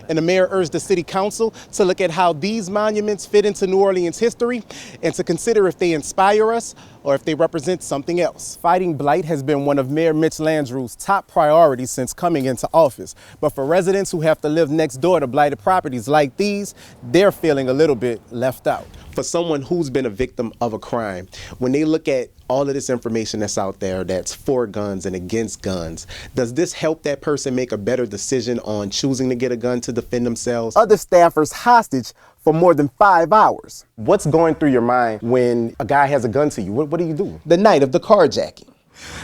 And the mayor urged the city council to look at how these monuments fit into New Orleans history and to consider if they inspire us or if they represent something else. Fighting blight has been one of Mayor Mitch Landrieu's top priorities since coming into office. But for residents who have to live next door to blighted properties like these, they're feeling a little bit left out. For someone who's been a victim of a crime, when they look at all of this information that's out there that's for guns and against guns, does this help that person make a better decision on choosing to get a gun to defend themselves? Other staffers hostage for more than 5 hours. What's going through your mind when a guy has a gun to you? What do you do? The night of the carjacking.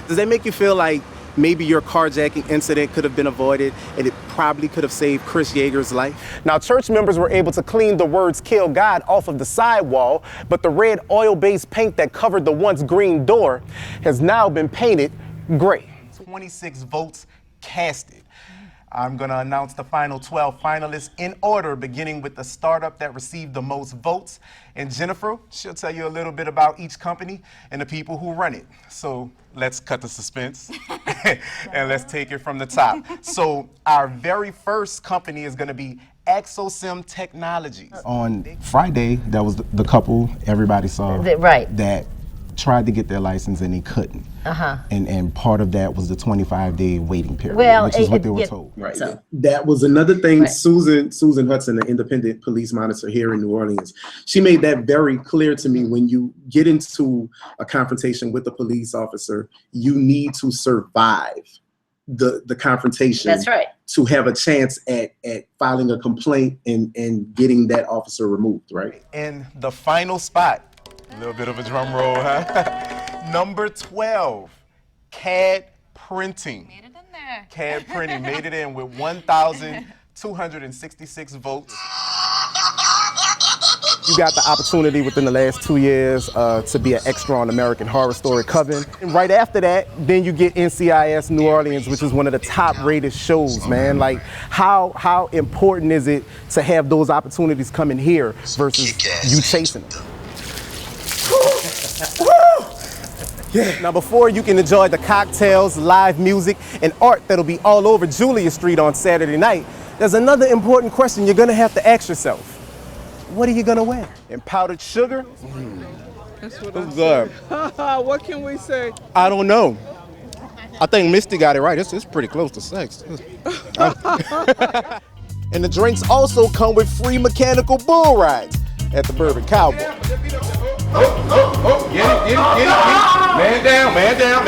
Does that make you feel like maybe your carjacking incident could have been avoided and it probably could have saved Chris Yeager's life? Now, church members were able to clean the words "Kill God" off of the sidewall, but the red oil-based paint that covered the once green door has now been painted gray. 26 votes casted. I'm going to announce the final 12 finalists in order, beginning with the startup that received the most votes. And Jennifer, she'll tell you a little bit about each company and the people who run it. So let's cut the suspense and let's take it from the top. So our very first company is going to be Exosim Technologies. On Friday, that was the couple everybody saw that tried to get their license and they couldn't. And part of that was the 25-day waiting period, which is what they were told. Right. So. That was another thing. Right. Susan Hudson, the independent police monitor here in New Orleans, she made that very clear to me. When you get into a confrontation with a police officer, you need to survive the confrontation. That's right. To have a chance at filing a complaint and getting that officer removed, right? And the final spot, a little bit of a drum roll, huh? Number 12, CAD Printing. Made it in there. CAD Printing made it in with 1,266 votes. You got the opportunity within the last 2 years to be an extra on American Horror Story Coven. And right after that, then you get NCIS New Orleans, which is one of the top rated shows, man. Like, how important is it to have those opportunities coming here versus you chasing them? Yeah. Now, before you can enjoy the cocktails, live music, and art that'll be all over Julia Street on Saturday night, there's another important question you're gonna have to ask yourself. What are you gonna wear? And powdered sugar? That's what I'm good. What can we say? I don't know. I think Misty got it right. It's pretty close to sex. And the drinks also come with free mechanical bull rides at the Bourbon Cowboy. Get it. Man down.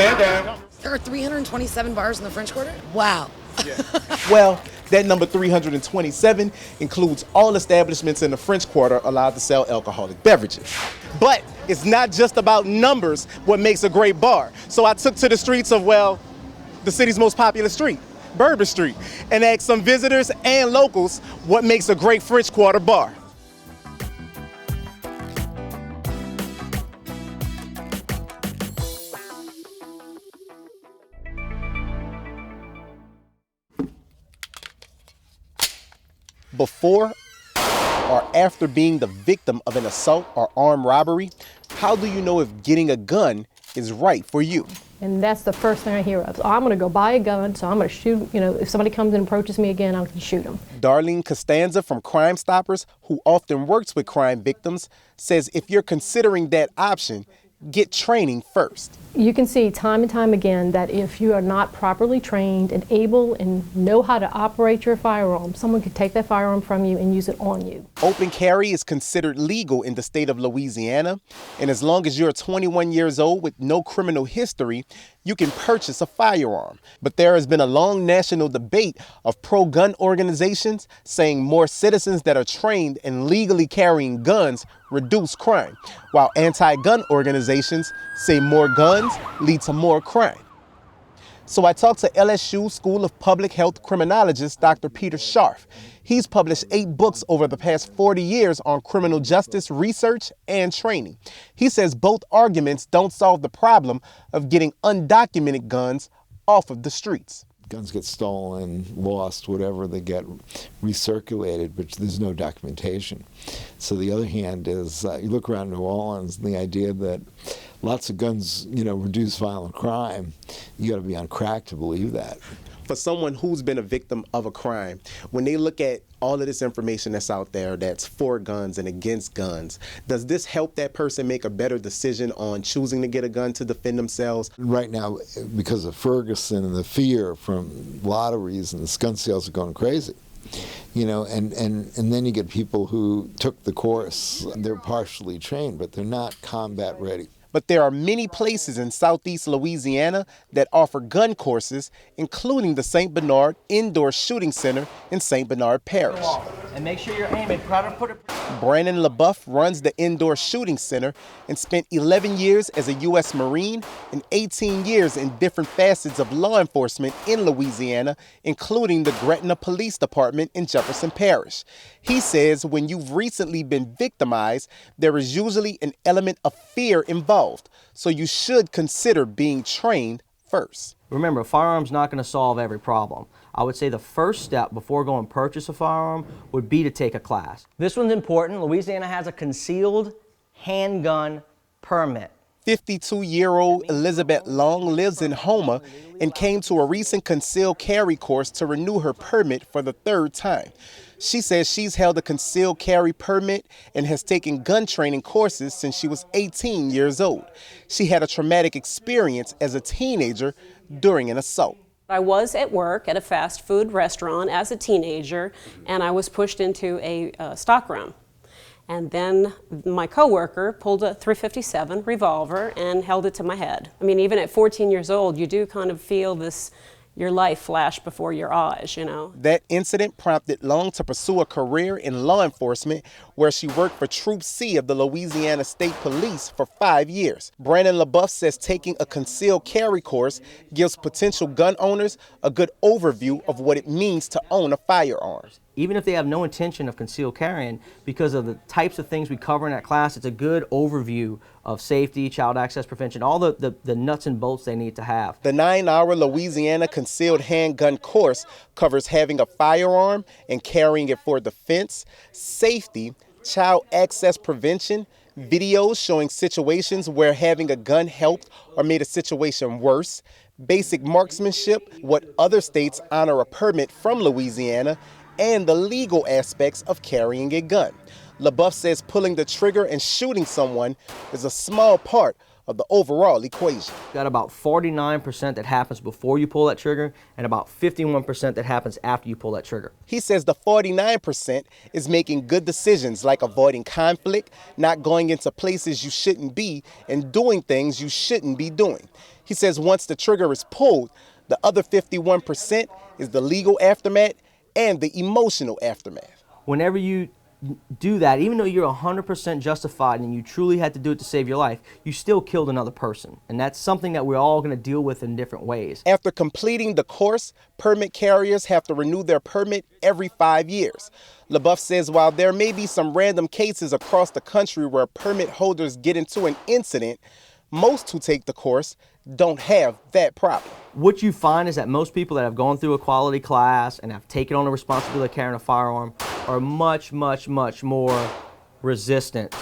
There are 327 bars in the French Quarter? Wow. Yeah. Well, that number 327 includes all establishments in the French Quarter allowed to sell alcoholic beverages. But it's not just about numbers what makes a great bar. So I took to the streets of, well, the city's most popular street, Bourbon Street, and asked some visitors and locals what makes a great French Quarter bar. Before or after being the victim of an assault or armed robbery, how do you know if getting a gun is right for you? And that's the first thing I hear of. So I'm gonna go buy a gun, so I'm gonna shoot, if somebody comes and approaches me again, I'm gonna shoot them. Darlene Custanza from CrimeStoppers, who often works with crime victims, says if you're considering that option, get training first. You can see time and time again that if you are not properly trained and able and know how to operate your firearm, someone could take that firearm from you and use it on you. Open carry is considered legal in the state of Louisiana, and as long as you're 21 years old with no criminal history, you can purchase a firearm. But there has been a long national debate of pro-gun organizations saying more citizens that are trained in legally carrying guns reduce crime, while anti-gun organizations say more guns lead to more crime. So I talked to LSU School of Public Health criminologist Dr. Peter Scharf. He's published 8 books over the past 40 years on criminal justice research and training. He says both arguments don't solve the problem of getting undocumented guns off of the streets. Guns get stolen, lost, whatever, they get recirculated, but there's no documentation. So the other hand is, you look around New Orleans and the idea that lots of guns, reduce violent crime, you got to be on crack to believe that. For someone who's been a victim of a crime, when they look at all of this information that's out there that's for guns and against guns, does this help that person make a better decision on choosing to get a gun to defend themselves? Right now, because of Ferguson and the fear from a lot of reasons, gun sales are going crazy. You know, and then you get people who took the course, they're partially trained, but they're not combat ready. But there are many places in southeast Louisiana that offer gun courses, including the St. Bernard Indoor Shooting Center in St. Bernard Parish. And make sure you're aiming. Try to put it. Brannon Lebouef runs the Indoor Shooting Center and spent 11 years as a U.S. Marine and 18 years in different facets of law enforcement in Louisiana, including the Gretna Police Department in Jefferson Parish. He says when you've recently been victimized, there is usually an element of fear involved, so you should consider being trained first. Remember, a firearm's not going to solve every problem. I would say the first step before going purchase a firearm would be to take a class. This one's important. Louisiana has a concealed handgun permit. 52-year-old Elizabeth Long lives in Houma and came to a recent concealed carry course to renew her permit for the third time. She says she's held a concealed carry permit and has taken gun training courses since she was 18 years old. She had a traumatic experience as a teenager during an assault. I was at work at a fast food restaurant as a teenager, and I was pushed into a stockroom. And then my coworker pulled a .357 revolver and held it to my head. I mean, even at 14 years old, you do kind of feel your life flash before your eyes, you know. That incident prompted Long to pursue a career in law enforcement, where she worked for Troop C of the Louisiana State Police for 5 years. Brannon Lebouef says taking a concealed carry course gives potential gun owners a good overview of what it means to own a firearm. Even if they have no intention of concealed carrying, because of the types of things we cover in that class, it's a good overview of safety, child access prevention, all the nuts and bolts they need to have. The 9-hour Louisiana concealed handgun course covers having a firearm and carrying it for defense, safety, child access prevention, videos showing situations where having a gun helped or made a situation worse, basic marksmanship, what other states honor a permit from Louisiana, and the legal aspects of carrying a gun. Lebouef says pulling the trigger and shooting someone is a small part of the overall equation. Got about 49% that happens before you pull that trigger and about 51% that happens after you pull that trigger. He says the 49% is making good decisions like avoiding conflict, not going into places you shouldn't be, and doing things you shouldn't be doing. He says once the trigger is pulled, the other 51% is the legal aftermath and the emotional aftermath. Whenever you do that, even though you're 100% justified and you truly had to do it to save your life, you still killed another person. And that's something that we're all going to deal with in different ways. After completing the course, permit carriers have to renew their permit every 5 years. Lebouef says while there may be some random cases across the country where permit holders get into an incident, most who take the course don't have that problem. What you find is that most people that have gone through a quality class and have taken on the responsibility of carrying a firearm are much, much, much more resistant